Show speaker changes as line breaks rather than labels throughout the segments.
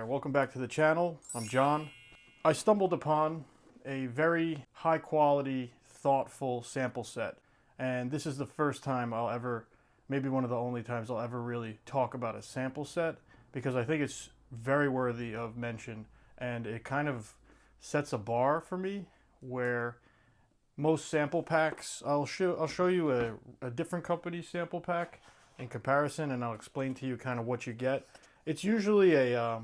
welcome back to the channel. I'm John. I stumbled upon a very high quality, thoughtful sample set. And this is the first time I'll ever, maybe one of the only times I'll ever really talk about a sample set, because I think it's very worthy of mention. And it kind of sets a bar for me where most sample packs, I'll show you a different company's sample pack in comparison, and I'll explain to you kind of what you get. It's usually a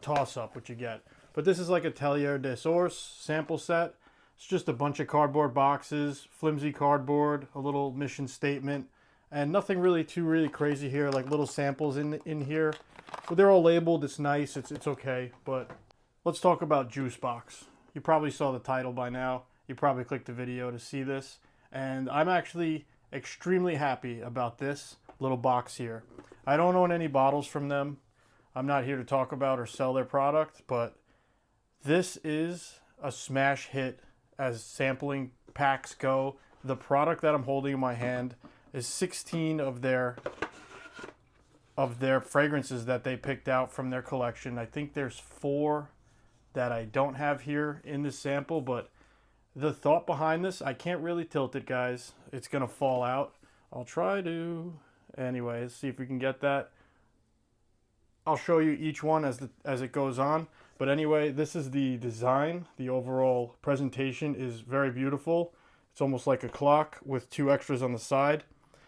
toss-up what you get, but this is like a Tailleur de Source sample set. It's just a bunch of cardboard boxes, flimsy cardboard, a little mission statement, and nothing really crazy here, like little samples in here. But they're all labeled. It's nice. It's okay. But let's talk about Jusbox. You probably saw the title by now. You probably clicked the video to see this, and I'm actually extremely happy about this little box here. I don't own any bottles from them. I'm not here to talk about or sell their product, but this is a smash hit as sampling packs go. The product that I'm holding in my hand is 16 of their fragrances that they picked out from their collection. I think there's 4 that I don't have here in this sample, but the thought behind this, I can't really tilt it, guys. It's gonna fall out. I'll try to. Anyways, see if we can get that. I'll show you each one as it goes on. But anyway, this is the design. The overall presentation is very beautiful. It's almost like a clock with 2 extras on the side.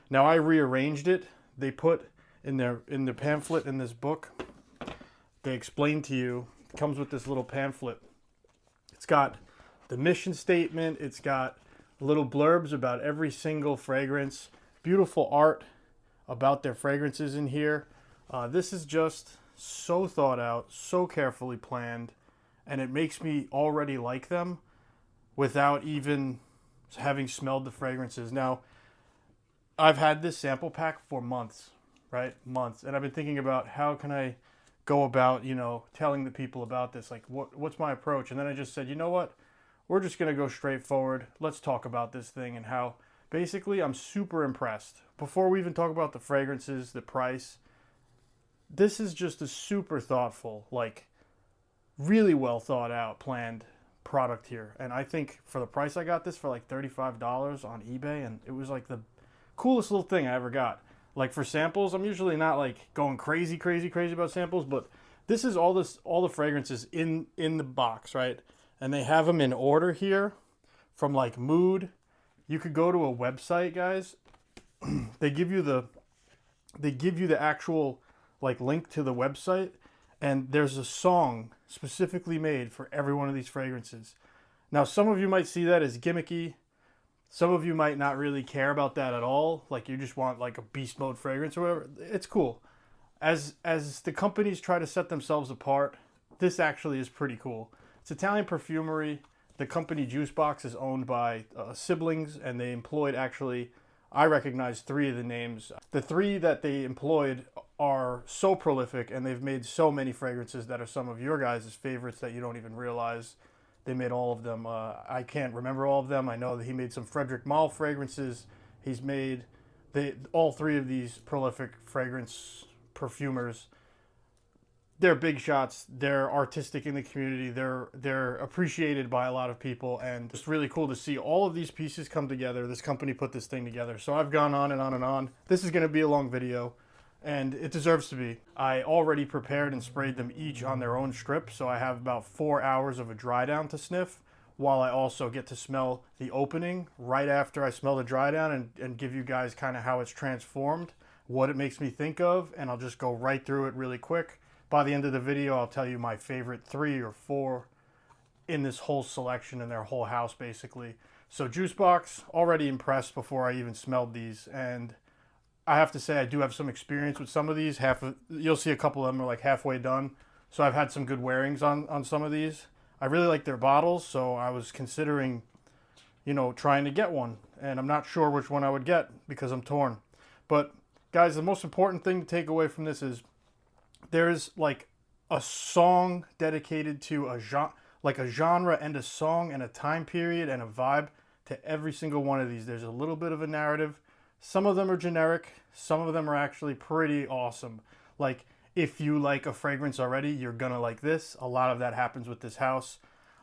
Now I rearranged it. They put in the pamphlet in this book, they explain to you, it comes with this little pamphlet. It's got the mission statement, it's got little blurbs about every single fragrance, beautiful art about their fragrances in here. This is just so thought out, so carefully planned, and it makes me already like them without even having smelled the fragrances. Now, I've had this sample pack for months, right? Months. And I've been thinking about how can I go about, telling the people about this? Like, what's my approach? And then I just said, you know what? We're just going to go straight forward. Let's talk about this thing and how, basically, I'm super impressed. Before we even talk about the fragrances, the price, this is just a super thoughtful, like really well thought out, planned product here. And I think for the price, I got this for like $35 on eBay, and it was like the coolest little thing I ever got. Like for samples, I'm usually not like going crazy about samples, but this is all the fragrances in the box, right? And they have them in order here from like mood. You could go to a website, guys. They give you the actual like link to the website, and there's a song specifically made for every one of these fragrances. Now, some of you might see that as gimmicky. Some of you might not really care about that at all. Like you just want like a beast mode fragrance or whatever. It's cool. As the companies try to set themselves apart, this actually is pretty cool. It's Italian perfumery. The company Jusbox is owned by siblings, and they employed, actually, I recognize 3 of the names. The 3 that they employed are so prolific, and they've made so many fragrances that are some of your guys' favorites that you don't even realize. They made all of them. I can't remember all of them. I know that he made some Frederic Malle fragrances. He's made all 3 of these prolific fragrance perfumers. They're big shots. They're artistic in the community. They're appreciated by a lot of people, and it's really cool to see all of these pieces come together. This company put this thing together. So I've gone on and on and on. This is going to be a long video, and it deserves to be. I already prepared and sprayed them each on their own strip, so I have about 4 hours of a dry down to sniff, while I also get to smell the opening right after I smell the dry down and give you guys kind of how it's transformed, what it makes me think of, and I'll just go right through it really quick. By the end of the video, I'll tell you my favorite 3 or 4 in this whole selection, in their whole house, basically. So Jusbox, already impressed before I even smelled these. And I have to say, I do have some experience with some of these. You'll see a couple of them are like halfway done. So I've had some good wearings on some of these. I really like their bottles, so I was considering, trying to get one. And I'm not sure which one I would get because I'm torn. But guys, the most important thing to take away from this is there's like a song dedicated to a genre and a song and a time period and a vibe to every single one of these. There's a little bit of a narrative. Some of them are generic. Some of them are actually pretty awesome. Like If you like a fragrance already, you're gonna like this. A lot of that happens with this house.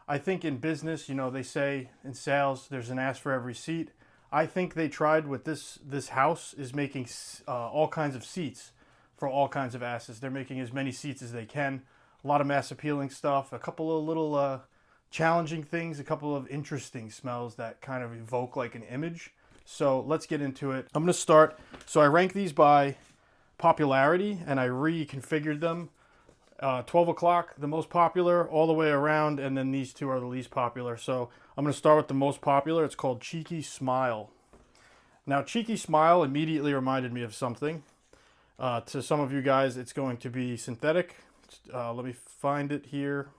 I think in business, you know, they say in sales, there's an ass for every seat. I think they tried with this house is making all kinds of seats for all kinds of asses. They're making as many seats as they can. A lot of mass appealing stuff, a couple of little challenging things, a couple of interesting smells that kind of evoke like an image. So let's get into it. I'm gonna start. So I rank these by popularity and I reconfigured them. 12 o'clock, the most popular, all the way around, and then these two are the least popular. So I'm going to start with the most popular. It's called Cheeky Smile. Now, Cheeky Smile immediately reminded me of something. To some of you guys, it's going to be synthetic. Let me find it here.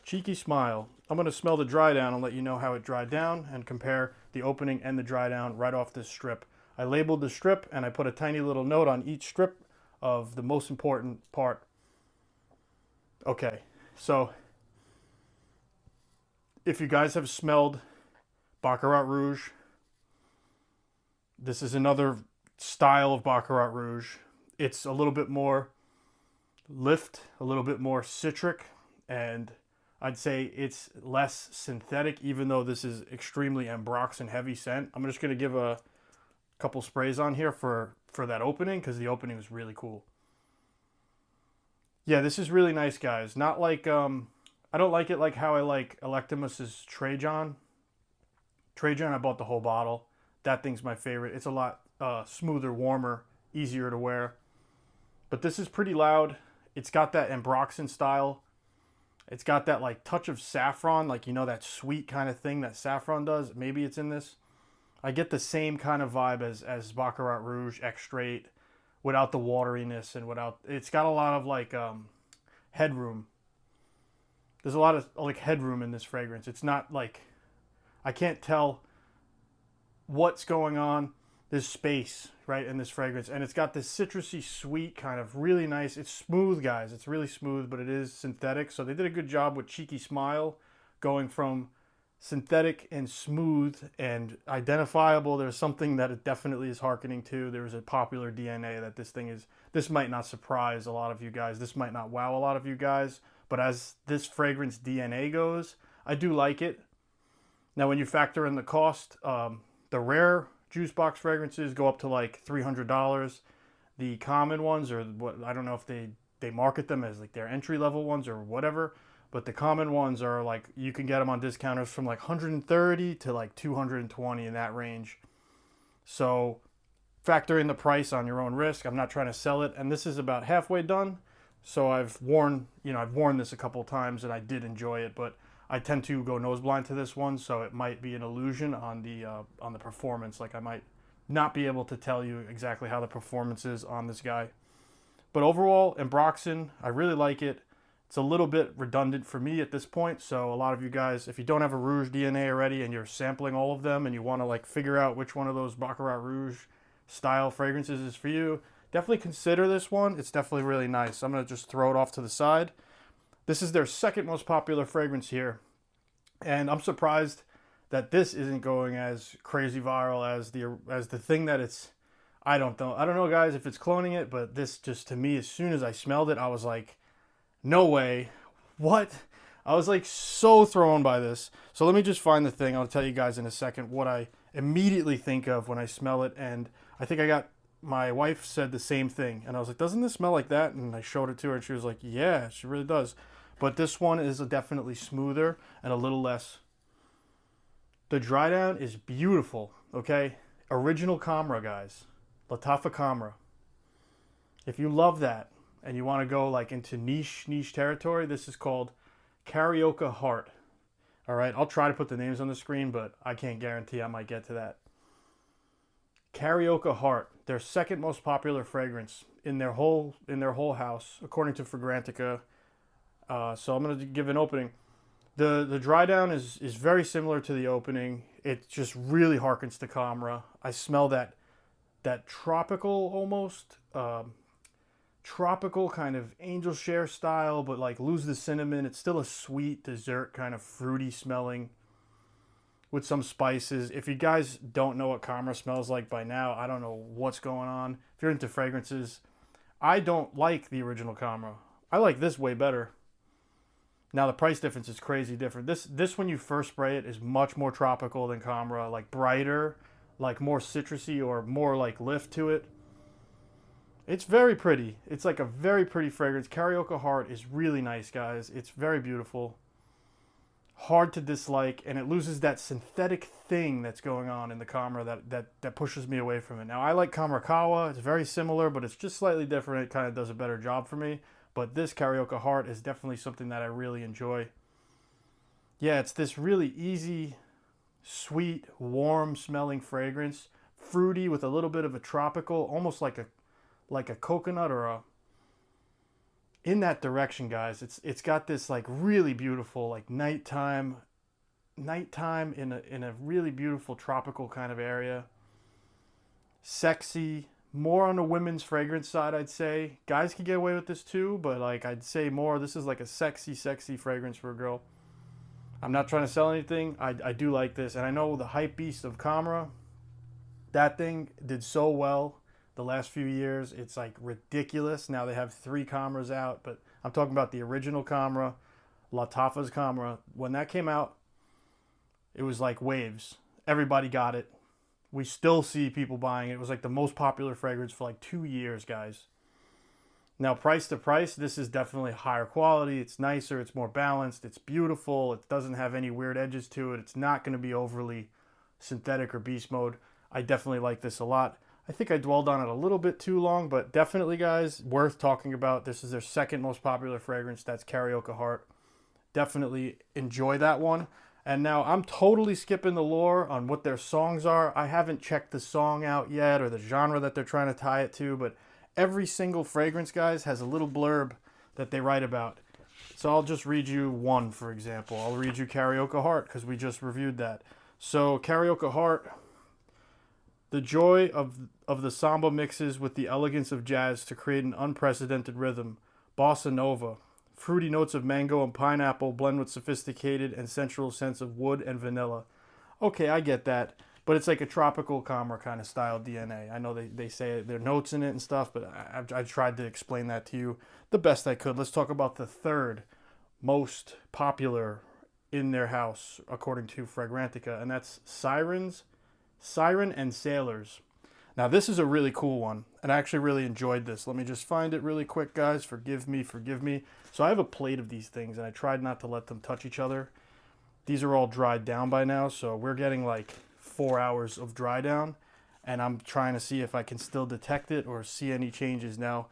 Cheeky Smile. I'm going to smell the dry down and let you know how it dried down and compare the opening and the dry down right off this strip. I labeled the strip and I put a tiny little note on each strip of the most important part. Okay, so if you guys have smelled Baccarat Rouge, this is another style of Baccarat Rouge. It's a little bit more lift, a little bit more citric, and I'd say it's less synthetic, even though this is extremely ambroxan heavy scent. I'm just going to give a couple sprays on here for that opening, because the opening was really cool. Yeah, this is really nice, guys. Not like, I don't like it like how I like Electimus's Trajan. Trajan, I bought the whole bottle. That thing's my favorite. It's a lot smoother, warmer, easier to wear. But this is pretty loud. It's got that ambroxan style. It's got that like touch of saffron, like, you know, that sweet kind of thing that saffron does. Maybe it's in this. I get the same kind of vibe as Baccarat Rouge X Straight, without the wateriness and without, it's got a lot of like headroom. There's a lot of like headroom in this fragrance. It's not like, I can't tell what's going on. There's space, right, in this fragrance. And it's got this citrusy, sweet kind of really nice, it's smooth, guys. It's really smooth, but it is synthetic. So they did a good job with Cheeky Smile, going from synthetic and smooth and identifiable. There's something that it definitely is hearkening to. There's a popular DNA that this thing is. This might not surprise a lot of you guys. This might not wow a lot of you guys. But as this fragrance DNA goes, I do like it. Now, when you factor in the cost, the rare Jusbox fragrances go up to like $300. The common ones, or what, I don't know if they market them as like their entry level ones or whatever. But the common ones are like, you can get them on discounters from like 130 to like 220 in that range. So factor in the price on your own risk. I'm not trying to sell it. And this is about halfway done. So I've worn this a couple times and I did enjoy it, but I tend to go nose blind to this one. So it might be an illusion on the performance. Like I might not be able to tell you exactly how the performance is on this guy. But overall, ambroxan, I really like it. It's a little bit redundant for me at this point, so a lot of you guys, if you don't have a Rouge DNA already and you're sampling all of them and you want to like figure out which one of those Baccarat Rouge style fragrances is for you, definitely consider this one. It's definitely really nice. I'm going to just throw it off to the side. This is their second most popular fragrance here, and I'm surprised that this isn't going as crazy viral as the thing that it's. I don't know, guys, if it's cloning it, but this just, to me, as soon as I smelled it, I was like, no way. What? I was like so thrown by this. So let me just find the thing. I'll tell you guys in a second what I immediately think of when I smell it. And I think my wife said the same thing. And I was like, doesn't this smell like that? And I showed it to her and she was like, yeah, she really does. But this one is definitely smoother and a little less. The dry down is beautiful, okay? Original Camera, guys. Latafa Camera. If you love that, and you want to go like into niche territory, this is called Karaoke Heart. All right, I'll try to put the names on the screen, but I can't guarantee I might get to that. Karaoke Heart, their second most popular fragrance in their whole house, according to Fragrantica. So I'm going to give an opening. The dry down is very similar to the opening. It just really harkens to Camera. I smell that tropical almost. Tropical kind of angel share style, but like lose the cinnamon. It's still a sweet dessert kind of fruity smelling with some spices. If you guys don't know what Camera smells like by now, I don't know what's going on. If you're into fragrances, I don't like the original Camera. I like this way better. Now the price difference is crazy different. This when you first spray it is much more tropical than Camera, like brighter, like more citrusy or more like lift to it. It's very pretty. It's like a very pretty fragrance. Carioca Heart is really nice, guys. It's very beautiful. Hard to dislike, and it loses that synthetic thing that's going on in the Camera that pushes me away from it. Now, I like Kamarakawa. It's very similar, but it's just slightly different. It kind of does a better job for me. But this Carioca Heart is definitely something that I really enjoy. Yeah, it's this really easy, sweet, warm smelling fragrance. Fruity with a little bit of a tropical, almost like a coconut or a, in that direction, guys. It's got this like really beautiful like nighttime in a really beautiful tropical kind of area. Sexy, more on the women's fragrance side, I'd say. Guys can get away with this too, but like I'd say more, this is like a sexy fragrance for a girl. I'm not trying to sell anything. I do like this, and I know the hype beast of Camera, that thing did so well the last few years. It's like ridiculous. Now they have 3 Cameras out, but I'm talking about the original Camera, Lattafa's Camera. When that came out, it was like waves. Everybody got it. We still see people buying it. It was like the most popular fragrance for like 2 years, guys. Now, price to price, this is definitely higher quality. It's nicer. It's more balanced. It's beautiful. It doesn't have any weird edges to it. It's not going to be overly synthetic or beast mode. I definitely like this a lot. I think I dwelled on it a little bit too long, but definitely, guys, worth talking about. This is their second most popular fragrance. That's Carioca Heart. Definitely enjoy that one. And now I'm totally skipping the lore on what their songs are. I haven't checked the song out yet or the genre that they're trying to tie it to, but every single fragrance, guys, has a little blurb that they write about. So I'll just read you one, for example. I'll read you Carioca Heart because we just reviewed that. So Carioca Heart, the joy of the samba mixes with the elegance of jazz to create an unprecedented rhythm. Bossa Nova. Fruity notes of mango and pineapple blend with sophisticated and sensual sense of wood and vanilla. Okay, I get that. But it's like a tropical Camera kind of style DNA. I know they say there are notes in it and stuff, but I tried to explain that to you the best I could. Let's talk about the third most popular in their house, according to Fragrantica, and that's Siren and Sailors. Now, this is a really cool one, and I actually really enjoyed this. Let me just find it really quick, guys. Forgive me. So I have a plate of these things, and I tried not to let them touch each other. These are all dried down by now, so we're getting like 4 hours of dry down, and I'm trying to see if I can still detect it or see any changes. Now,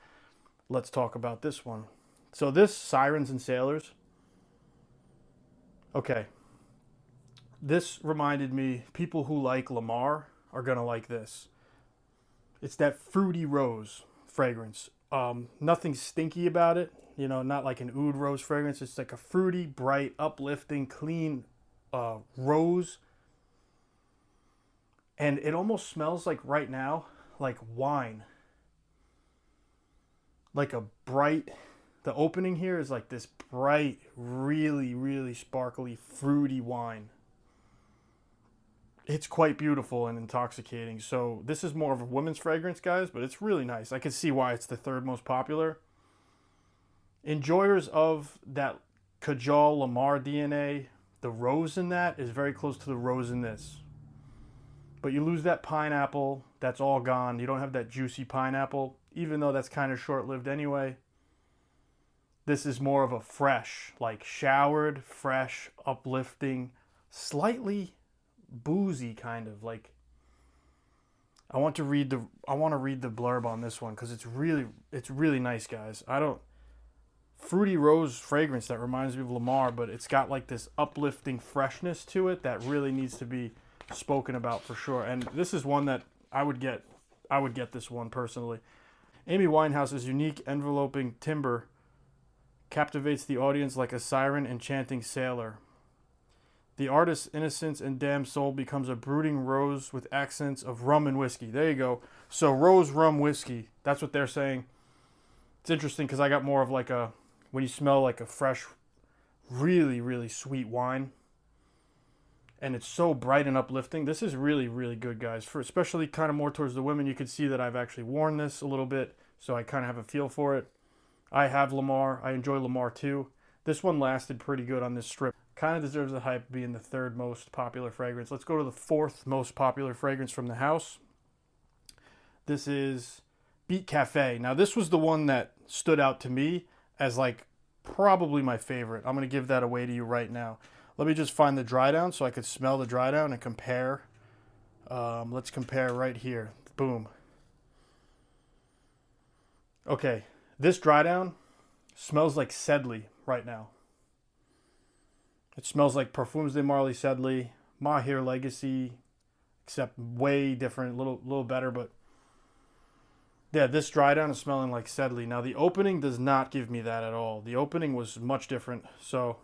let's talk about this one. So this Sirens and Sailors. Okay. This reminded me, people who like Lamar are going to like this. It's that fruity rose fragrance. Nothing stinky about it. You know, not like an oud rose fragrance. It's like a fruity, bright, uplifting, clean rose. And it almost smells like right now, like wine. Like a bright, the opening here is like this bright, really, really sparkly, fruity wine. It's quite beautiful and intoxicating. So this is more of a women's fragrance, guys, but it's really nice. I can see why it's the third most popular. Enjoyers of that Kajal Lamar DNA, the rose in that is very close to the rose in this. But you lose that pineapple, that's all gone. You don't have that juicy pineapple, even though that's kind of short-lived anyway. This is more of a fresh, like showered, fresh, uplifting, slightly boozy kind of like. I want to read the blurb on this one because it's really nice, guys. Fruity rose fragrance that reminds me of Lamar, but it's got like this uplifting freshness to it that really needs to be spoken about for sure. And this is one that I would get this one personally. Amy Winehouse's unique enveloping timbre captivates the audience like a siren enchanting sailor. The artist's innocence and damned soul becomes a brooding rose with accents of rum and whiskey. There you go. So rose, rum, whiskey. That's what they're saying. It's interesting because I got more of like a, when you smell like a fresh, really, really sweet wine. And it's so bright and uplifting. This is really, really good, guys. For especially kind of more towards the women, you can see that I've actually worn this a little bit. so I kind of have a feel for it. I have Lamar. I enjoy Lamar too. This one lasted pretty good on this strip. Kind of deserves the hype being the third most popular fragrance. Let's go to the fourth most popular fragrance from the house. This is Beat Cafe. Now this was the one that stood out to me as like probably my favorite. I'm going to give that away to you right now. Let me just find the dry down so I could smell the dry down and compare. Let's compare right here. Boom. Okay, this dry down smells like Sedley right now. It smells like Parfums de Marly Sedley, Mahir Legacy, except way different, little better, but yeah, this dry down is smelling like Sedley. Now the opening does not give me that at all. The opening was much different. So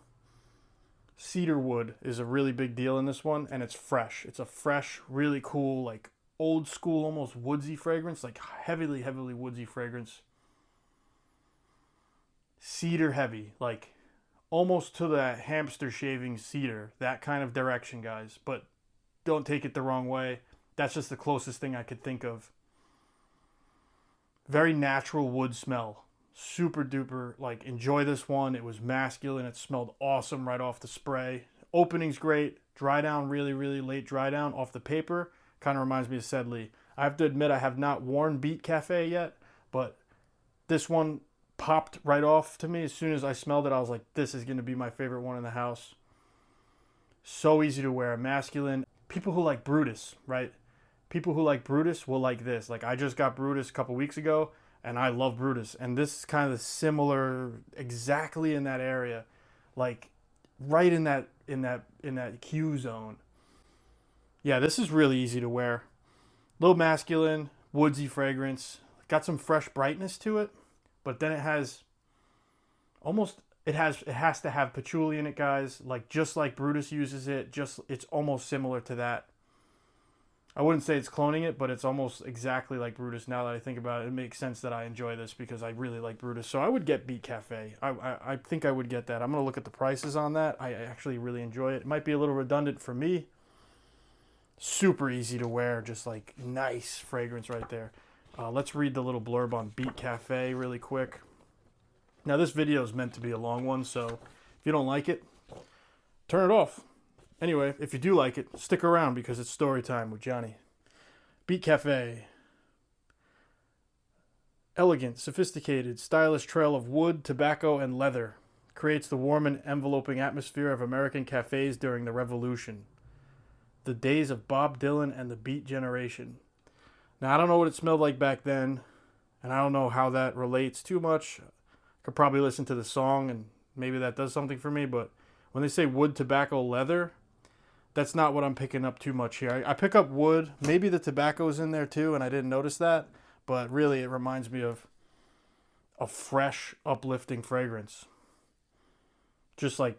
cedar wood is a really big deal in this one, and it's fresh. It's a fresh, really cool, like old school, almost woodsy fragrance, like heavily woodsy fragrance. Cedar heavy, like almost to the hamster shaving cedar, that kind of direction, guys. But don't take it the wrong way. That's just the closest thing I could think of. Very natural wood smell. Super duper, like, enjoy this one. It was masculine. It smelled awesome right off the spray. Opening's great. Dry down, really late dry down off the paper. Kind of reminds me of Sedley. I have to admit, I have not worn Beat Cafe yet, but this one popped right off to me. As soon as I smelled it, I was like, this is going to be my favorite one in the house. So easy to wear. Masculine. People who like Brutus, right? People who like Brutus will like this. Like, I just got Brutus a couple weeks ago, and I love Brutus. And this is kind of similar, exactly in that area, like right in that Q zone. Yeah, this is really easy to wear. Little masculine, woodsy fragrance. Got some fresh brightness to it, but then it has almost it has to have patchouli in it, guys. Like, just like Brutus uses it, it's almost similar to that. I wouldn't say it's cloning it, but it's almost exactly like Brutus. Now that I think about it, it makes sense that I enjoy this because I really like Brutus. So I would get Beat Cafe. I think I would get that. I'm going to look at the prices on that. I actually really enjoy it. It might be a little redundant for me. Super easy to wear. Just like nice fragrance right there. Let's read the little blurb on Beat Cafe really quick. Now this video is meant to be a long one, so if you don't like it, turn it off. Anyway, if you do like it, stick around because it's story time with Johnny. Beat Cafe. Elegant, sophisticated, stylish trail of wood, tobacco, and leather. Creates the warm and enveloping atmosphere of American cafes during the Revolution. The days of Bob Dylan and the Beat Generation. Now, I don't know what it smelled like back then, and I don't know how that relates too much. I could probably listen to the song, and maybe that does something for me, but when they say wood, tobacco, leather, that's not what I'm picking up too much here. I pick up wood. Maybe the tobacco's in there too, and I didn't notice that. But really, it reminds me of a fresh, uplifting fragrance. Just like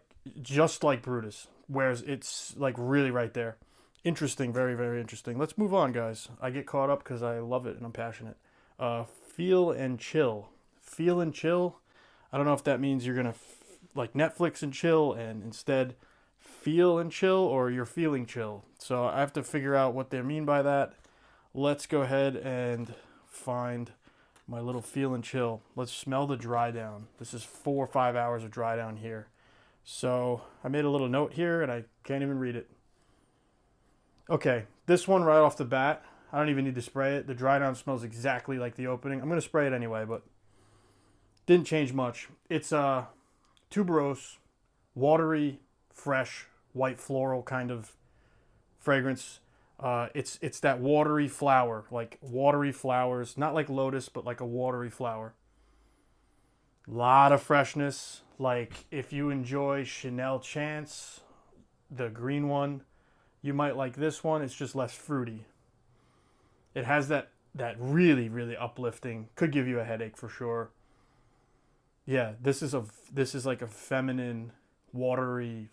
Brutus. Whereas it's like really right there. Interesting. Very interesting. Let's move on, guys. I get caught up because I love it and I'm passionate. Feel and chill. Feel and chill. I don't know if that means you're going to like Netflix and chill and instead feel and chill, or you're feeling chill. So I have to figure out what they mean by that. Let's go ahead and find my little feel and chill. Let's smell the dry down. This is 4 or 5 hours of dry down here. So I made a little note here and I can't even read it. Okay, this one right off the bat, I don't even need to spray it. The dry down smells exactly like the opening. I'm going to spray it anyway, but didn't change much. It's tuberose, watery, fresh, white floral kind of fragrance. It's that watery flower, like watery flowers, not like lotus, but like a watery flower. Lot of freshness. Like if you enjoy Chanel Chance, the green one, you might like this one. It's just less fruity. It has that really uplifting, could give you a headache for sure. Yeah, this is like a feminine, watery,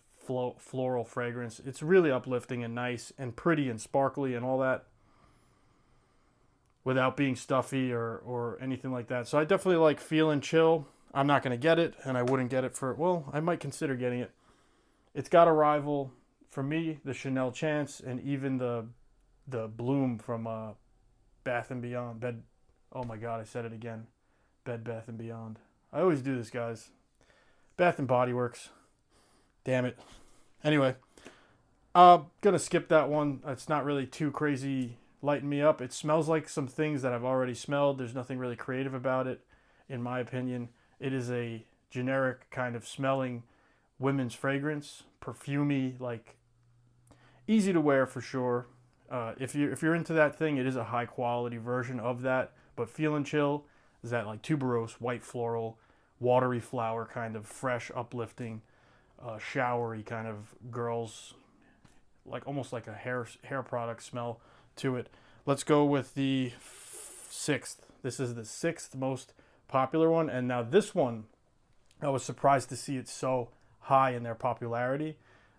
floral fragrance. It's really uplifting and nice and pretty and sparkly and all that without being stuffy or anything like that. So I definitely like Feel and Chill. I'm not going to get it, and I wouldn't get it for, well, I might consider getting it. It's got a rival for me, the Chanel Chance, and even the Bloom from Bath and Beyond. Oh my God, I said it again. Bed Bath & Beyond. I always do this, guys. Bath and Body Works. Damn it. Anyway, I'm going to skip that one. It's not really too crazy lighting me up. It smells like some things that I've already smelled. There's nothing really creative about it, in my opinion. It is a generic kind of smelling women's fragrance. Perfumey, like easy to wear for sure. If you're into that thing, it is a high quality version of that. But Feel and Chill is that like tuberose, white floral, watery flower kind of fresh, uplifting, showery kind of girls, like almost like a hair product smell to it. Let's go with the sixth. This is the sixth most popular one, and now this one, I was surprised to see it so high in their popularity.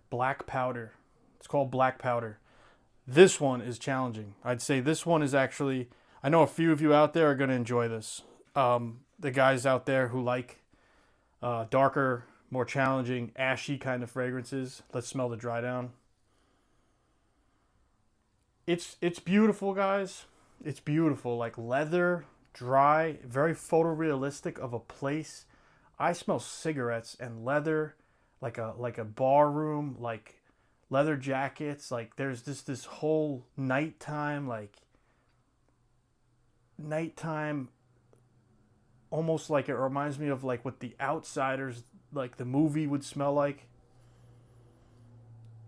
Black Powder. It's called Black Powder. This one is challenging. I'd say this one is actually, I know a few of you out there are going to enjoy this. The guys out there who like darker, more challenging, ashy kind of fragrances. Let's smell the dry down. It's beautiful, guys. It's beautiful. Like leather, dry, very photorealistic of a place. I smell cigarettes and leather, like a bar room, like leather jackets. Like there's this whole nighttime, almost like it reminds me of like what The Outsiders, like the movie, would smell like.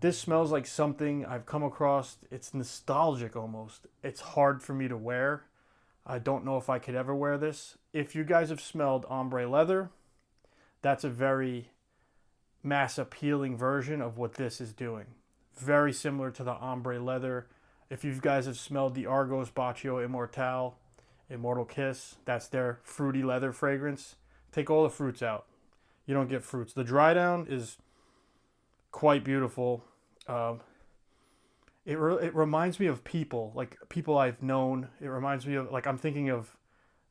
This smells like something I've come across. It's nostalgic almost. It's hard for me to wear. I don't know if I could ever wear this. If you guys have smelled ombre leather, that's a very mass appealing version of what this is doing. Very similar to the ombre leather. If you guys have smelled the Argos Baccio Immortal Kiss, that's their fruity leather fragrance. Take all the fruits out. You don't get fruits. The dry down is quite beautiful. It reminds me of people, like people I've known. It reminds me of, like, I'm thinking of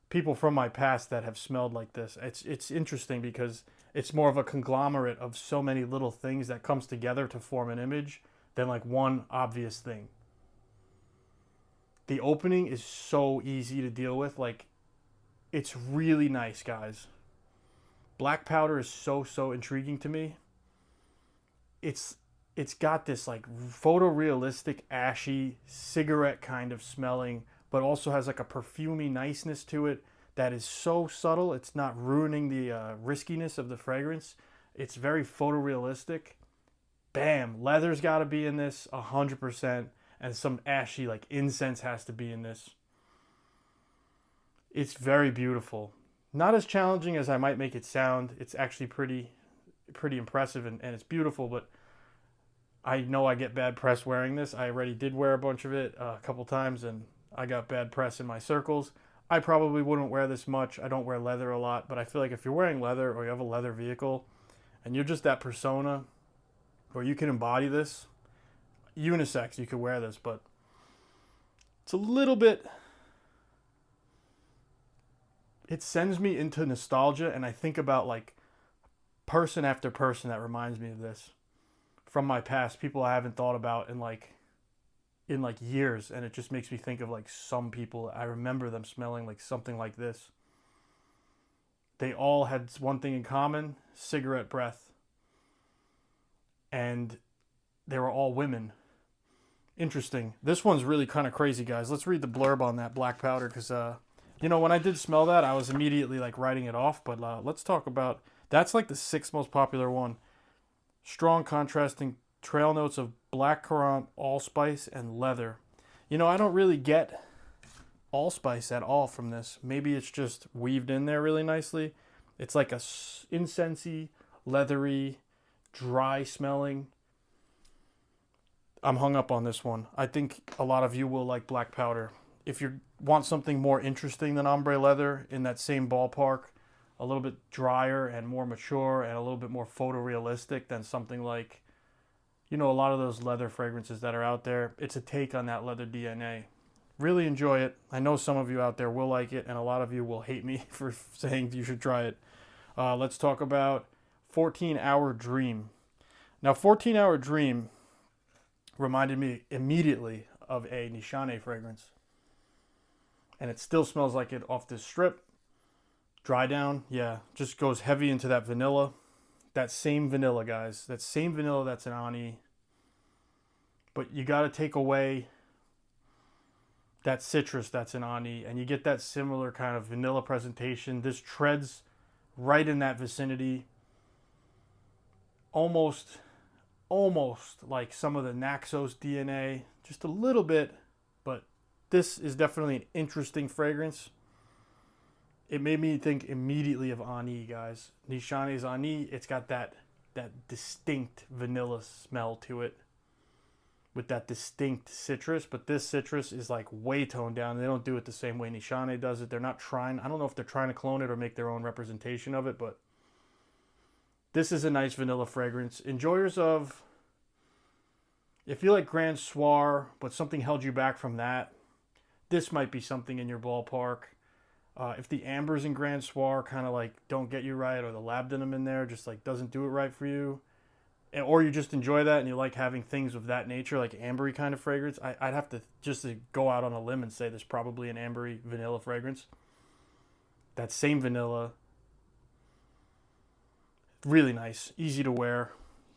people from my past that have smelled like this. It's interesting because it's more of a conglomerate of so many little things that comes together to form an image than like one obvious thing. The opening is so easy to deal with. Like, it's really nice, guys. Black Powder is so intriguing to me. It's got this like photorealistic, ashy, cigarette kind of smelling, but also has like a perfumey niceness to it that is so subtle. It's not ruining the riskiness of the fragrance. It's very photorealistic. Bam, leather's got to be in this 100%, and some ashy like incense has to be in this. It's very beautiful. Not as challenging as I might make it sound. It's actually pretty impressive and it's beautiful, but I know I get bad press wearing this. I already did wear a bunch of it a couple times, and I got bad press in my circles. I probably wouldn't wear this much. I don't wear leather a lot, but I feel like if you're wearing leather or you have a leather vehicle and you're just that persona, or you can embody this, unisex, you could wear this, but it's a little bit, it sends me into nostalgia, and I think about like person after person that reminds me of this from my past, people I haven't thought about in like years, and it just makes me think of like some people. I remember them smelling like something like this. They all had one thing in common: cigarette breath, and they were all women. Interesting. This one's really kind of crazy, guys. Let's read the blurb on that Black Powder, because when I did smell that, I was immediately like writing it off. But let's talk about, that's like the sixth most popular one. Strong contrasting trail notes of black currant, allspice, and leather. I don't really get allspice at all from this. Maybe it's just weaved in there really nicely. It's like a incensey, leathery, dry smelling. I'm hung up on this one. I think a lot of you will like Black Powder. If you want something more interesting than ombre leather, in that same ballpark, a little bit drier and more mature and a little bit more photorealistic than something like, a lot of those leather fragrances that are out there. It's a take on that leather DNA. Really enjoy it. I know some of you out there will like it, and a lot of you will hate me for saying you should try it. Let's talk about 14-Hour Dream. Now, 14-Hour Dream reminded me immediately of a Nishane fragrance. And it still smells like it off this strip. Dry down, yeah, just goes heavy into that vanilla. That same vanilla, guys. That same vanilla that's in Ani. But you got to take away that citrus that's in Ani, and you get that similar kind of vanilla presentation. This treads right in that vicinity. Almost like some of the Naxos DNA. Just a little bit, but this is definitely an interesting fragrance. It made me think immediately of Ani, guys. Nishane's Ani, it's got that distinct vanilla smell to it with that distinct citrus, but this citrus is like way toned down. They don't do it the same way Nishane does it. They're not trying, I don't know if they're trying to clone it or make their own representation of it, but this is a nice vanilla fragrance. Enjoyers of, if you like Grand Soir, but something held you back from that, this might be something in your ballpark. If the ambers in Grand Soir kind of like don't get you right, or the labdanum in there just like doesn't do it right for you, or you just enjoy that and you like having things of that nature, like ambery kind of fragrance, I'd have to just to go out on a limb and say there's probably an ambery vanilla fragrance. That same vanilla, really nice, easy to wear.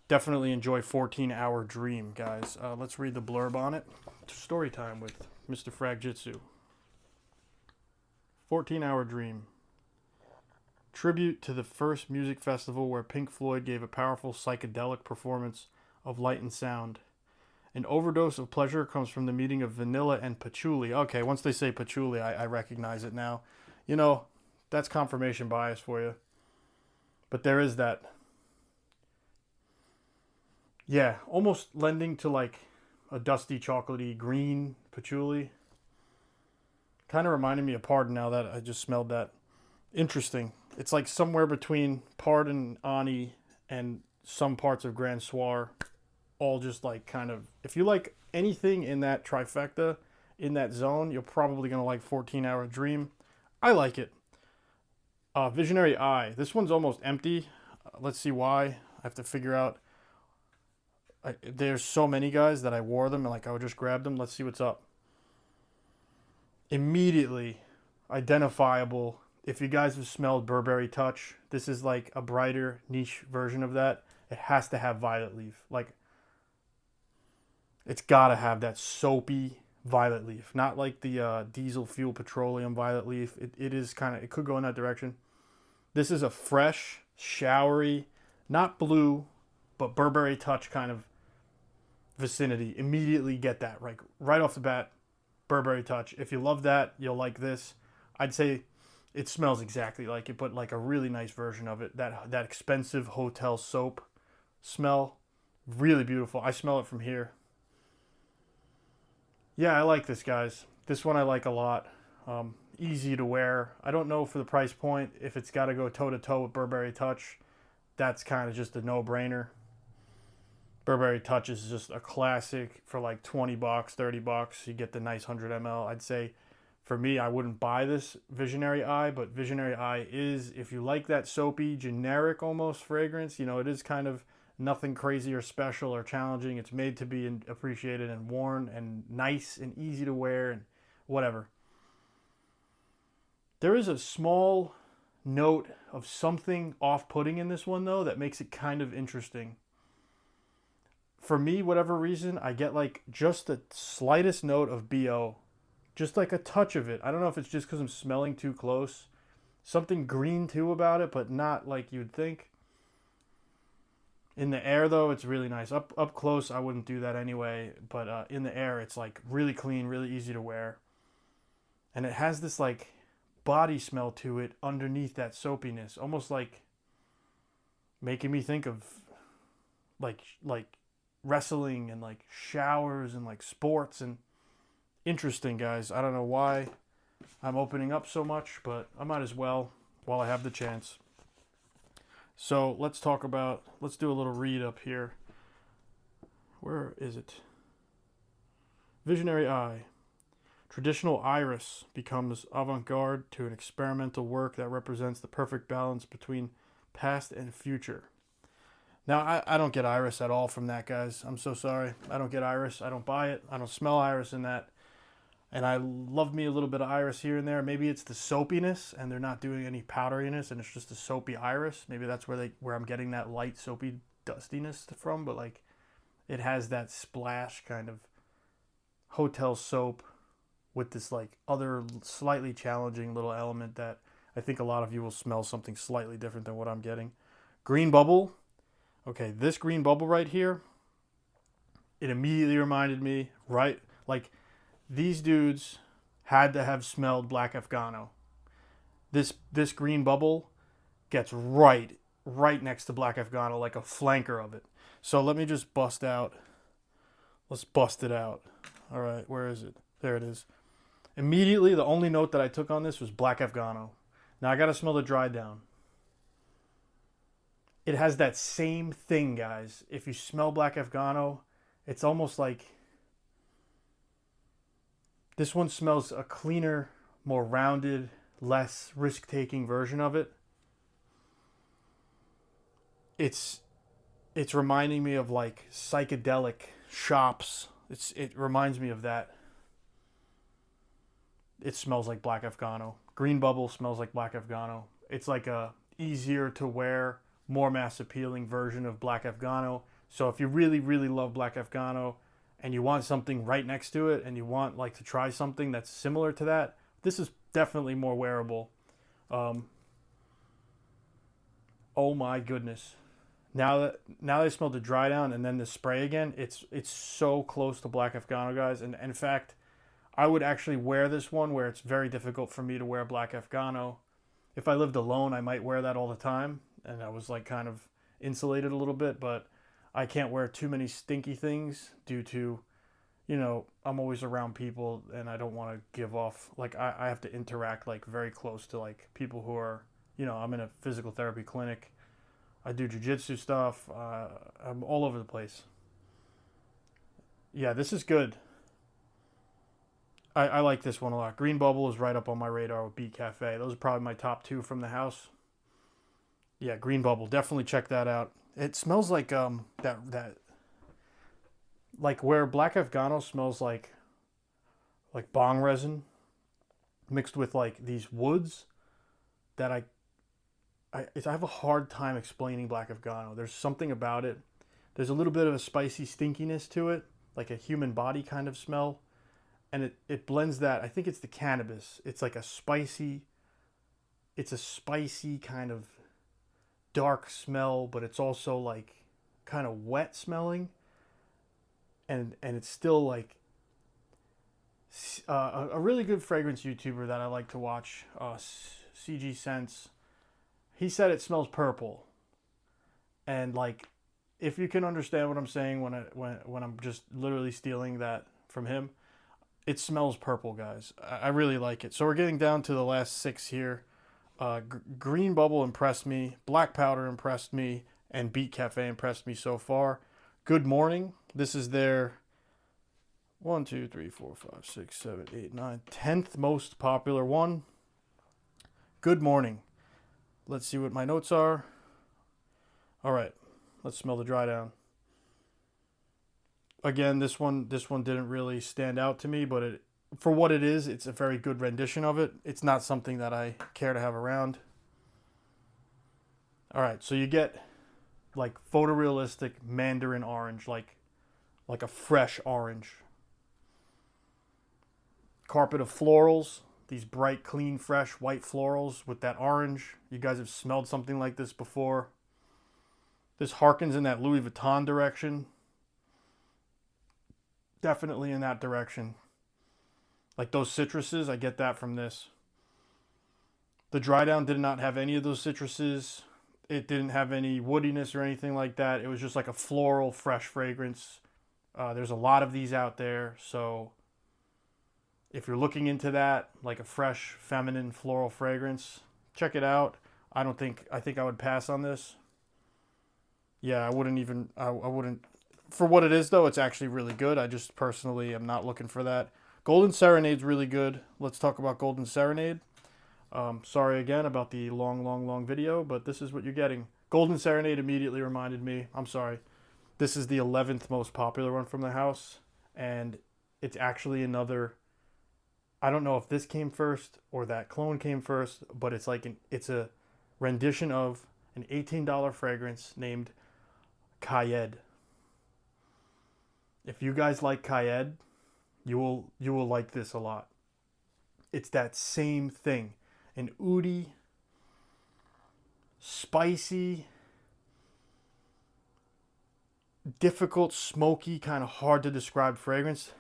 Definitely enjoy 14-Hour Dream, guys. Let's read the blurb on it. Story time with Mr. Frag-Jitsu. 14-Hour Dream. Tribute to the first music festival where Pink Floyd gave a powerful psychedelic performance of light and sound. An overdose of pleasure comes from the meeting of vanilla and patchouli. Okay, once they say patchouli, I recognize it now. You know, that's confirmation bias for you. But there is that. Yeah, almost lending to like a dusty, chocolatey green patchouli. Kind of reminded me of Pardon now that I just smelled that. Interesting. It's like somewhere between Pardon, Ani, and some parts of Grand Soir. All just like kind of, if you like anything in that trifecta, in that zone, you're probably going to like 14-Hour Dream. I like it. Visionary Eye. This one's almost empty. Let's see why. I have to figure out. There's so many guys that I wore them and like I would just grab them. Let's see what's up. Immediately identifiable. If you guys have smelled Burberry Touch, this is like a brighter niche version of that. It has to have violet leaf. Like, it's got to have that soapy violet leaf. Not like the diesel fuel petroleum violet leaf. It is kind of, it could go in that direction. This is a fresh, showery, not blue, but Burberry Touch kind of vicinity. Immediately get that. Like, right off the bat, Burberry Touch. If you love that, you'll like this. I'd say it smells exactly like it, but like a really nice version of it. That expensive hotel soap smell, really beautiful. I smell it from here. Yeah, I like this, guys. This one I like a lot. Easy to wear. I don't know for the price point if it's got to go toe-to-toe with Burberry Touch. That's kind of just a no-brainer. Burberry Touch is just a classic for like $20, $30. You get the nice 100 ml. I'd say for me, I wouldn't buy this Visionary Eye, but Visionary Eye is, if you like that soapy, generic almost fragrance, you know, it is kind of nothing crazy or special or challenging. It's made to be appreciated and worn and nice and easy to wear and whatever. There is a small note of something off-putting in this one, though, that makes it kind of interesting. For me, whatever reason, I get like just the slightest note of BO. Just like a touch of it. I don't know if it's just because I'm smelling too close. Something green too about it, but not like you'd think. In the air, though, it's really nice. Up close, I wouldn't do that anyway. But in the air, it's like really clean, really easy to wear. And it has this like body smell to it underneath that soapiness. Almost like making me think of like wrestling and like showers and like sports and interesting, guys. I don't know why I'm opening up so much, but I might as well while I have the chance. So let's do a little read up here. Where is it? Visionary Eye. Traditional iris becomes avant-garde to an experimental work that represents the perfect balance between past and future. Now, I don't get iris at all from that, guys. I'm so sorry. I don't get iris. I don't buy it. I don't smell iris in that. And I love me a little bit of iris here and there. Maybe it's the soapiness and they're not doing any powderiness and it's just a soapy iris. Maybe that's where I'm getting that light soapy dustiness from, but like it has that splash kind of hotel soap with this like other slightly challenging little element that I think a lot of you will smell something slightly different than what I'm getting. Green bubble. Okay, this green bubble right here, it immediately reminded me, right? Like these dudes had to have smelled Black Afghano. This green bubble gets right next to Black Afghano, like a flanker of it. So let me just bust out. Let's bust it out. All right, where is it? There it is. Immediately, the only note that I took on this was Black Afghano. Now I gotta smell the dry down. It has that same thing, guys. If you smell Black Afghano, it's almost like this one smells a cleaner, more rounded, less risk-taking version of it. It's reminding me of like psychedelic shops. It reminds me of that. It smells like Black Afghano. Green bubble smells like Black Afghano. It's like a easier to wear, more mass appealing version of Black Afghano. So if you really, really love Black Afghano and you want something right next to it and you want like to try something that's similar to that, this is definitely more wearable. Oh my goodness. Now I smell the dry down and then the spray again, it's so close to Black Afghano, guys. And in fact, I would actually wear this one where it's very difficult for me to wear Black Afghano. If I lived alone, I might wear that all the time. And I was like kind of insulated a little bit, but I can't wear too many stinky things due to, you know, I'm always around people and I don't want to give off, like I have to interact like very close to like people who are, you know, I'm in a physical therapy clinic. I do jiu-jitsu stuff. I'm all over the place. Yeah, this is good. I like this one a lot. Green Bubble is right up on my radar with Beat Cafe. Those are probably my top two from the house. Yeah, Green Bubble. Definitely check that out. It smells like that like where Black Afghano smells like bong resin mixed with like these woods that I have a hard time explaining Black Afghano. There's something about it. There's a little bit of a spicy stinkiness to it, like a human body kind of smell. And it blends that. I think it's the cannabis. It's like a spicy kind of dark smell, but it's also like kind of wet smelling. And it's still like a really good fragrance YouTuber that I like to watch, CG Sense. He said it smells purple. And like, if you can understand what I'm saying when I'm just literally stealing that from him, it smells purple, guys. I really like it. So we're getting down to the last 6 here. Green Bubble impressed me. Black Powder impressed me. And Beat Cafe impressed me so far. Good Morning. This is their 1, 2, 3, 4, 5, 6, 7, 8, 9, 10th most popular one. Good Morning. Let's see what my notes are. All right. Let's smell the dry down. Again, this one didn't really stand out to me, but for what it is, it's a very good rendition of it. It's not something that I care to have around. All right, so you get like photorealistic mandarin orange, like a fresh orange. Carpet of florals, these bright, clean, fresh white florals with that orange. You guys have smelled something like this before. This harkens in that Louis Vuitton direction. Definitely in that direction. Like those citruses, I get that from this. The dry down did not have any of those citruses. It didn't have any woodiness or anything like that. It was just like a floral, fresh fragrance. There's a lot of these out there, so if you're looking into that, like a fresh, feminine, floral fragrance, check it out. I think I would pass on this. Yeah, I wouldn't. For what it is, though, it's actually really good. I just personally am not looking for that. Golden Serenade's really good. Let's talk about Golden Serenade. Sorry again about the long video, but this is what you're getting. Golden Serenade immediately reminded me. I'm sorry. This is the 11th most popular one from the house, and it's actually another I don't know if this came first or that clone came first, but it's a rendition of an $18 fragrance named Kayed. If you guys like Kayed, you will like this a lot. It's that same thing. An oudi, spicy, difficult, smoky, kind of hard to describe fragrance.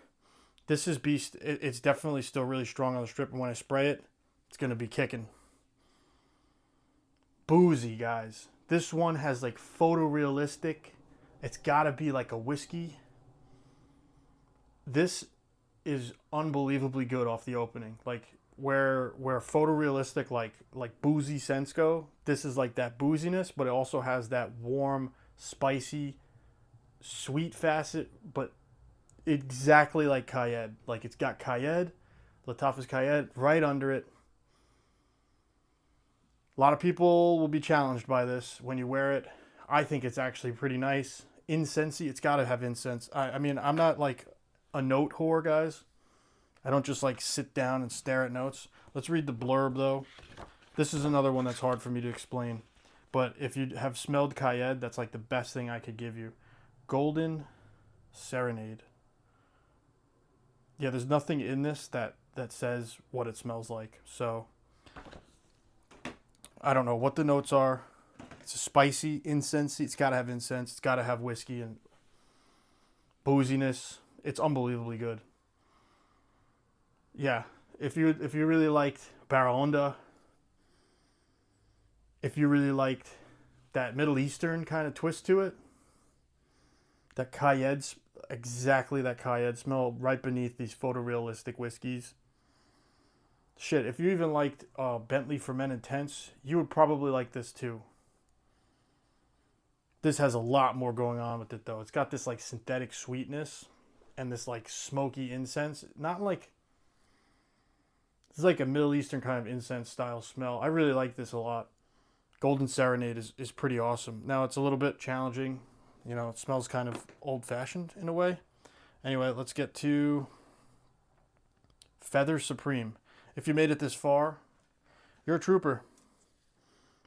This is beast. It's definitely still really strong on the strip, and when I spray it, it's gonna be kicking. Boozy, guys. This one has like photorealistic. It's gotta be like a whiskey. This is unbelievably good off the opening. Like where photorealistic like boozy scents go, this is like that booziness, but it also has that warm, spicy, sweet facet, but exactly like Kayed. Like it's got Kayed, Lattafa's Kayed right under it. A lot of people will be challenged by this when you wear it. I think it's actually pretty nice. Incensey, it's got to have incense. I mean, I'm not like a note whore, guys. I don't just like sit down and stare at notes. Let's read the blurb though. This is another one that's hard for me to explain. But if you have smelled Kayed, that's like the best thing I could give you. Golden Serenade. Yeah, there's nothing in this that says what it smells like. So I don't know what the notes are. It's a spicy, incensey. It's got to have incense. It's got to have whiskey and booziness. It's unbelievably good. Yeah, if you really liked Barraonda, if you really liked that Middle Eastern kind of twist to it, that Kayed, exactly that Kayed smell right beneath these photorealistic whiskeys. Shit, if you even liked Bentley Ferment Intense, you would probably like this too. This has a lot more going on with it though. It's got this like synthetic sweetness and this like smoky incense. Not like, it's like a Middle Eastern kind of incense style smell. I really like this a lot. Golden Serenade is pretty awesome. Now it's a little bit challenging. You know, it smells kind of old fashioned in a way. Anyway, let's get to Feather Supreme. If you made it this far, you're a trooper.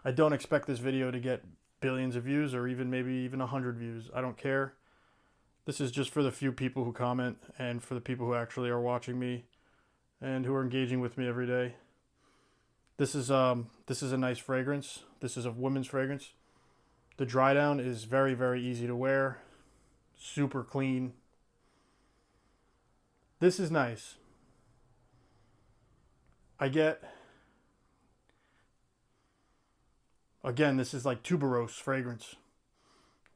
I don't expect this video to get billions of views or maybe even 100 views. I don't care. This is just for the few people who comment and for the people who actually are watching me and who are engaging with me every day. This is a nice fragrance. This is a women's fragrance. The dry down is very, very easy to wear. Super clean. This is nice. Again, this is like tuberose fragrance.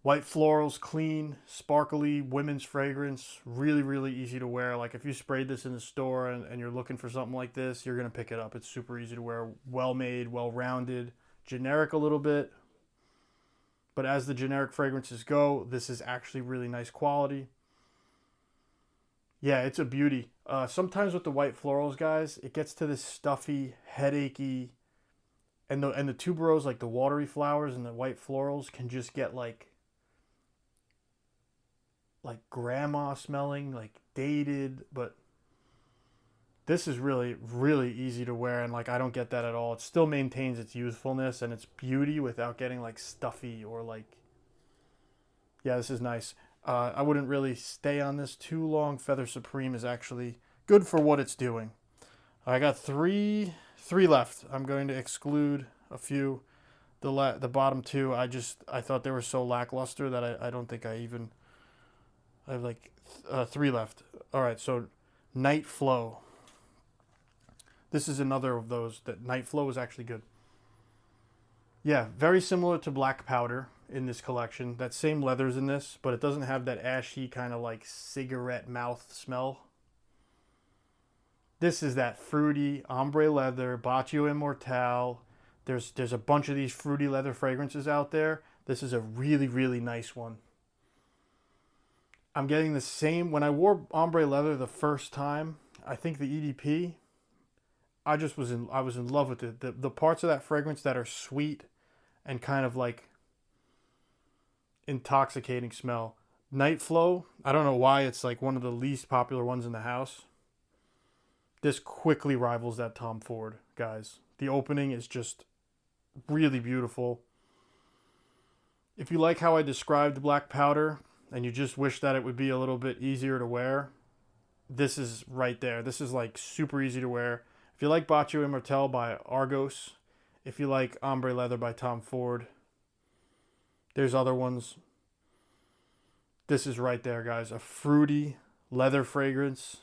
White florals, clean, sparkly, women's fragrance. Really, really easy to wear. Like if you sprayed this in the store and you're looking for something like this, you're going to pick it up. It's super easy to wear. Well made, well rounded. Generic a little bit. But as the generic fragrances go, this is actually really nice quality. Yeah, it's a beauty. Sometimes with the white florals, guys, it gets to this stuffy, headachy, and the tuberose, like the watery flowers and the white florals, can just get like grandma smelling, like dated. But this is really, really easy to wear, and like I don't get that at all. It still maintains its youthfulness and its beauty without getting like stuffy or like. Yeah, this is nice. I wouldn't really stay on this too long. Feather Supreme is actually good for what it's doing. I got three left. I'm going to exclude a few. The bottom two, I thought they were so lackluster that I don't think I have like three left. All right, so Night Flow. This is another of those that Night Flow is actually good. Yeah, very similar to Black Powder in this collection. That same leather's in this, but it doesn't have that ashy kind of like cigarette mouth smell. This is that fruity ombre leather, Baccio Immortale. There's a bunch of these fruity leather fragrances out there. This is a really, really nice one. I'm getting the same. When I wore ombre leather the first time, I think the EDP, I was in love with it. The parts of that fragrance that are sweet and kind of like intoxicating smell. Night Flow, I don't know why it's like one of the least popular ones in the house. This quickly rivals that Tom Ford, guys. The opening is just really beautiful. If you like how I described black powder and you just wish that it would be a little bit easier to wear, this is right there. This is like super easy to wear. If you like Baccio Immortelle by Argos, if you like Ombre Leather by Tom Ford, there's other ones. This is right there, guys. A fruity leather fragrance.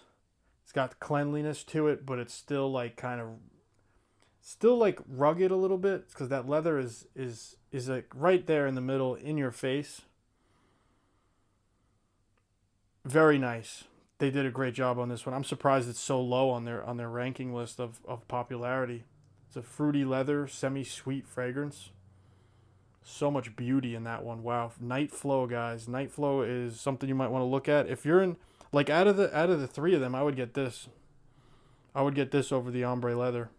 It's got cleanliness to it, but it's still like kind of, still like rugged a little bit, because that leather is like right there in the middle, in your face. Very nice. They did a great job on this one. I'm surprised it's so low on their ranking list of popularity. It's a fruity leather, semi-sweet fragrance. So much beauty in that one. Wow. Night Flow, guys. Night Flow is something you might want to look at. If you're in, like, out of the three of them, I would get this. I would get this over the Ombre Leather.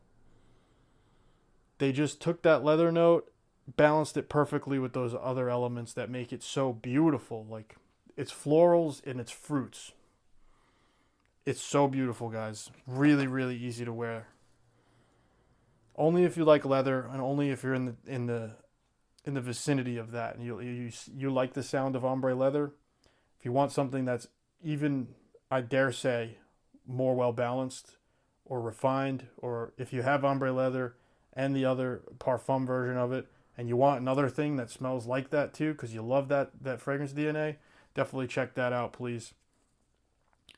They just took that leather note, balanced it perfectly with those other elements that make it so beautiful. Like, it's florals and it's fruits. It's so beautiful, guys. Really, really easy to wear. Only if you like leather, and only if you're in the vicinity of that, and you like the sound of ombre leather. If you want something that's even, I dare say, more well balanced or refined, or if you have ombre leather and the other parfum version of it, and you want another thing that smells like that too, because you love that fragrance DNA, definitely check that out, please.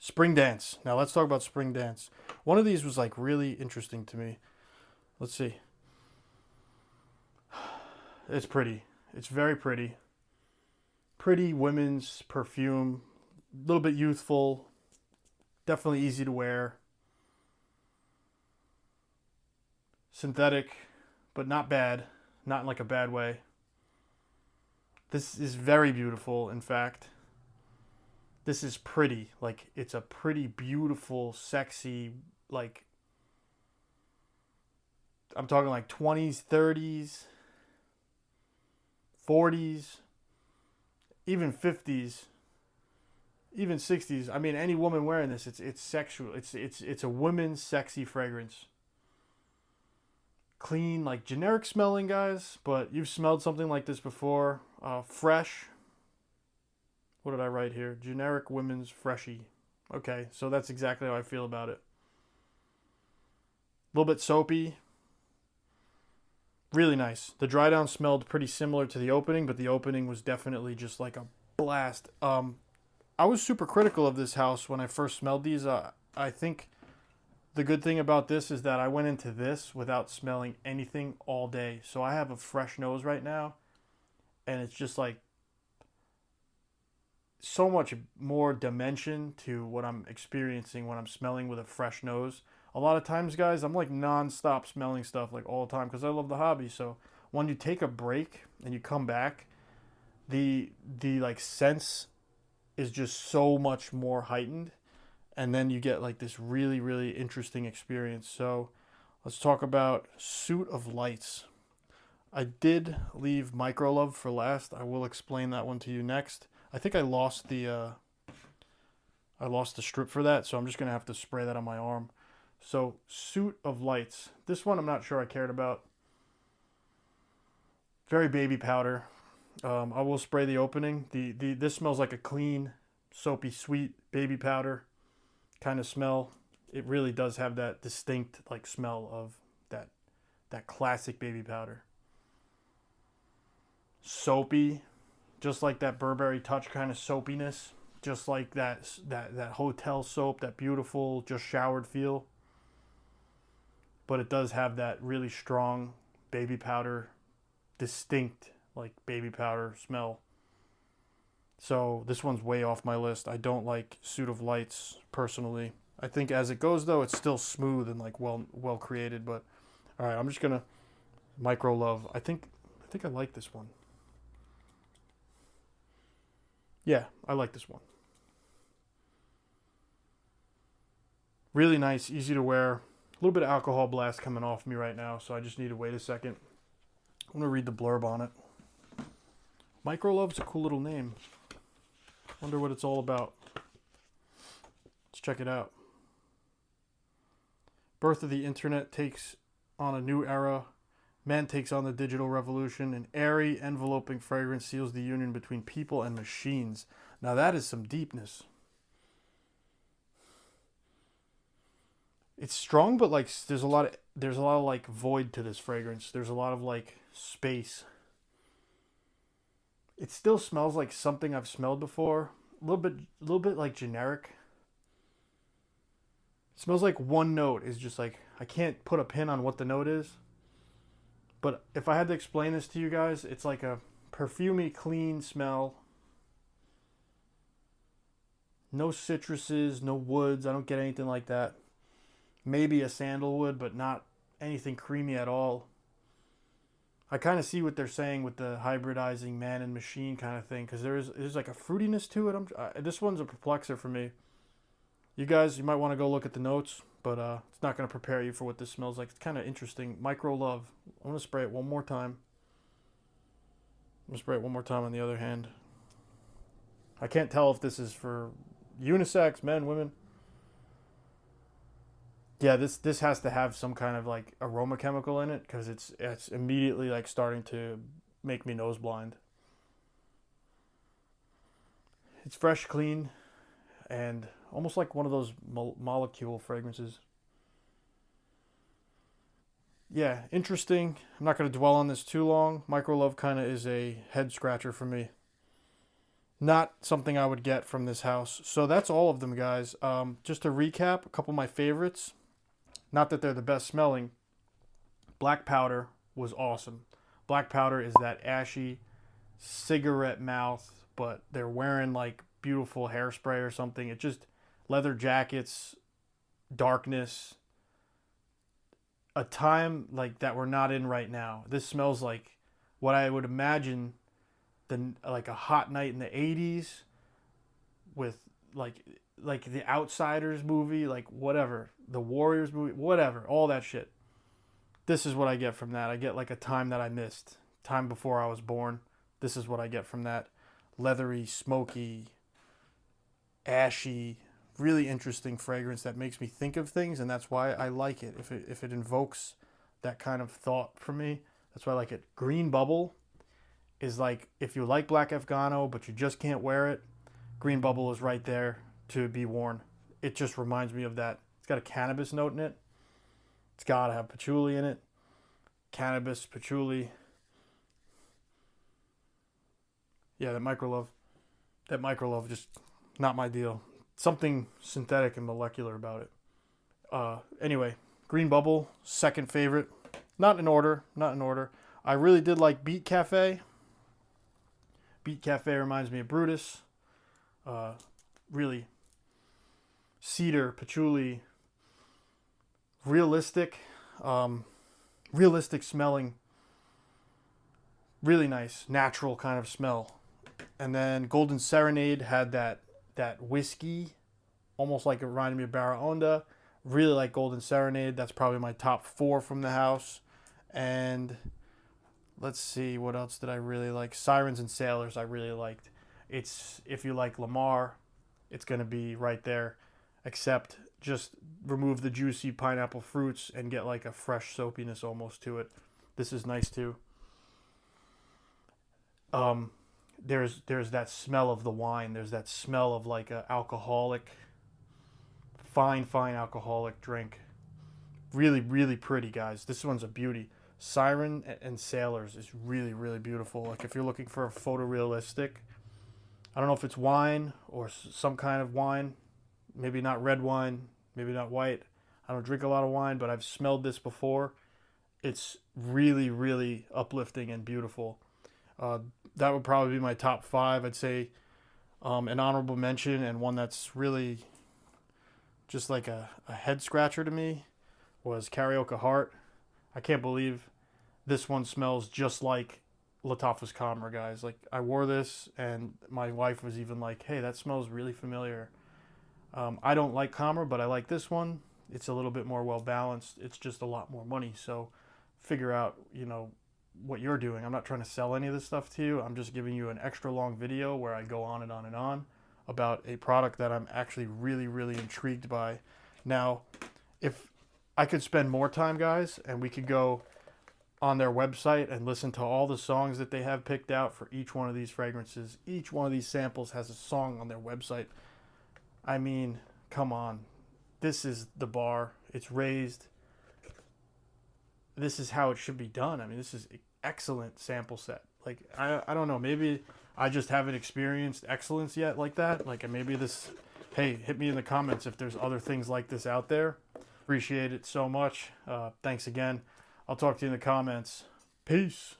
Spring Dance. Now let's talk about Spring Dance. One of these was like really interesting to me. Let's see. It's pretty. It's very pretty. Pretty women's perfume. A little bit youthful. Definitely easy to wear. Synthetic, but not bad. Not in like a bad way. This is very beautiful, in fact. This is pretty. Like, it's a pretty, beautiful, sexy, like, I'm talking like 20s, 30s, 40s, even 50s, even 60s. I mean, any woman wearing this, it's sexual. It's a woman's sexy fragrance. Clean, like generic smelling, guys, but you've smelled something like this before. Fresh. What did I write here? Generic women's freshie. Okay, so that's exactly how I feel about it. A little bit soapy. Really nice. The dry down smelled pretty similar to the opening, but the opening was definitely just like a blast. I was super critical of this house when I first smelled these. I think the good thing about this is that I went into this without smelling anything all day. So I have a fresh nose right now, and it's just like so much more dimension to what I'm experiencing when I'm smelling with a fresh nose. A lot of times, guys, I'm like non-stop smelling stuff like all the time because I love the hobby. So when you take a break and you come back, the like sense is just so much more heightened, and then you get like this really, really interesting experience. So let's talk about Suit of Lights. I did leave Micro Love for last. I will explain that one to you next. I think I lost the strip for that, so I'm just gonna have to spray that on my arm. So Suit of Lights. This one I'm not sure I cared about. Very baby powder. I will spray the opening. This smells like a clean, soapy, sweet baby powder kind of smell. It really does have that distinct like smell of that classic baby powder. Soapy. Just like that Burberry Touch kind of soapiness, just like that hotel soap, that beautiful just showered feel. But it does have that really strong baby powder, distinct like baby powder smell. So this one's way off my list. I don't like Suit of Lights personally. I think as it goes though, it's still smooth and like well created. But all right, I'm just gonna Micro Love. I think I like this one. Yeah, I like this one. Really nice, easy to wear. A little bit of alcohol blast coming off me right now, so I just need to wait a second. I'm going to read the blurb on it. Micro Love's a cool little name. Wonder what it's all about. Let's check it out. Birth of the internet takes on a new era. Man takes on the digital revolution. An airy, enveloping fragrance seals the union between people and machines. Now that is some deepness. It's strong, but like there's a lot of like void to this fragrance. There's a lot of like space. It still smells like something I've smelled before. A little bit like generic. It smells like one note is just like, I can't put a pin on what the note is. But if I had to explain this to you guys, it's like a perfumey, clean smell. No citruses, no woods. I don't get anything like that. Maybe a sandalwood, but not anything creamy at all. I kind of see what they're saying with the hybridizing man and machine kind of thing, because there's like a fruitiness to it. This one's a perplexer for me. You guys, you might want to go look at the notes, but it's not going to prepare you for what this smells like. It's kind of interesting. Micro Love. I'm going to spray it one more time. I'm going to spray it one more time on the other hand. I can't tell if this is for unisex, men, women. Yeah, this has to have some kind of like aroma chemical in it, because it's immediately like starting to make me nose blind. It's fresh, clean, and almost like one of those molecule fragrances. Yeah, interesting. I'm not going to dwell on this too long. Micro Love kind of is a head scratcher for me. Not something I would get from this house. So that's all of them, guys. Just to recap, a couple of my favorites. Not that they're the best smelling. Black Powder was awesome. Black Powder is that ashy cigarette mouth, but they're wearing like beautiful hairspray or something. It just, leather jackets, darkness, a time like that we're not in right now. This smells like what I would imagine like a hot night in the 80s with like the Outsiders movie, like whatever, the Warriors movie, whatever, all that shit. This is what I get from that. I get like a time that I missed, time before I was born. This is what I get from that. Leathery, smoky, ashy, really interesting fragrance that makes me think of things, and that's why I like it. If it invokes that kind of thought for me, that's why I like it. Green Bubble is like, if you like Black Afghano but you just can't wear it, Green Bubble is right there to be worn. It just reminds me of that. It's got a cannabis note in it. It's got to have patchouli in it. Cannabis, patchouli. Yeah, that Micro Love, just not my deal. Something synthetic and molecular about it. Anyway, Green Bubble, second favorite. Not in order. I really did like Beat Cafe. Beat Cafe reminds me of Brutus. Really cedar, patchouli, realistic smelling, really nice, natural kind of smell. And then Golden Serenade had that whiskey, almost like it reminded me of Barra Onda. Really like Golden Serenade. That's probably my top 4 from the house. And let's see, what else did I really like? Sirens and Sailors I really liked. It's, if you like Lamar, it's going to be right there, except just remove the juicy pineapple fruits and get like a fresh soapiness almost to it. This is nice too. There's that smell of the wine. There's that smell of like a alcoholic, fine alcoholic drink. Really, really pretty, guys. This one's a beauty. Siren and Sailors is really, really beautiful. Like if you're looking for a photorealistic, I don't know if it's wine or some kind of wine. Maybe not red wine, maybe not white. I don't drink a lot of wine, but I've smelled this before. It's really, really uplifting and beautiful. That would probably be my top 5. I'd say an honorable mention, and one that's really just like a head scratcher to me, was Karaoke Heart. I can't believe this one smells just like Lattafa's Calmer, guys. Like, I wore this and my wife was even like, hey, that smells really familiar. I don't like Calmer, but I like this one. It's a little bit more well balanced. It's just a lot more money. So figure out, what you're doing. I'm not trying to sell any of this stuff to you. I'm just giving you an extra long video where I go on and on and on about a product that I'm actually really, really intrigued by. Now, if I could spend more time, guys, and we could go on their website and listen to all the songs that they have picked out for each one of these fragrances. Each one of these samples has a song on their website. I mean, come on. This is the bar. It's raised. This is how it should be done. I mean, this is an excellent sample set. Like, I don't know. Maybe I just haven't experienced excellence yet like that. Like, maybe this... Hey, hit me in the comments if there's other things like this out there. Appreciate it so much. Thanks again. I'll talk to you in the comments. Peace.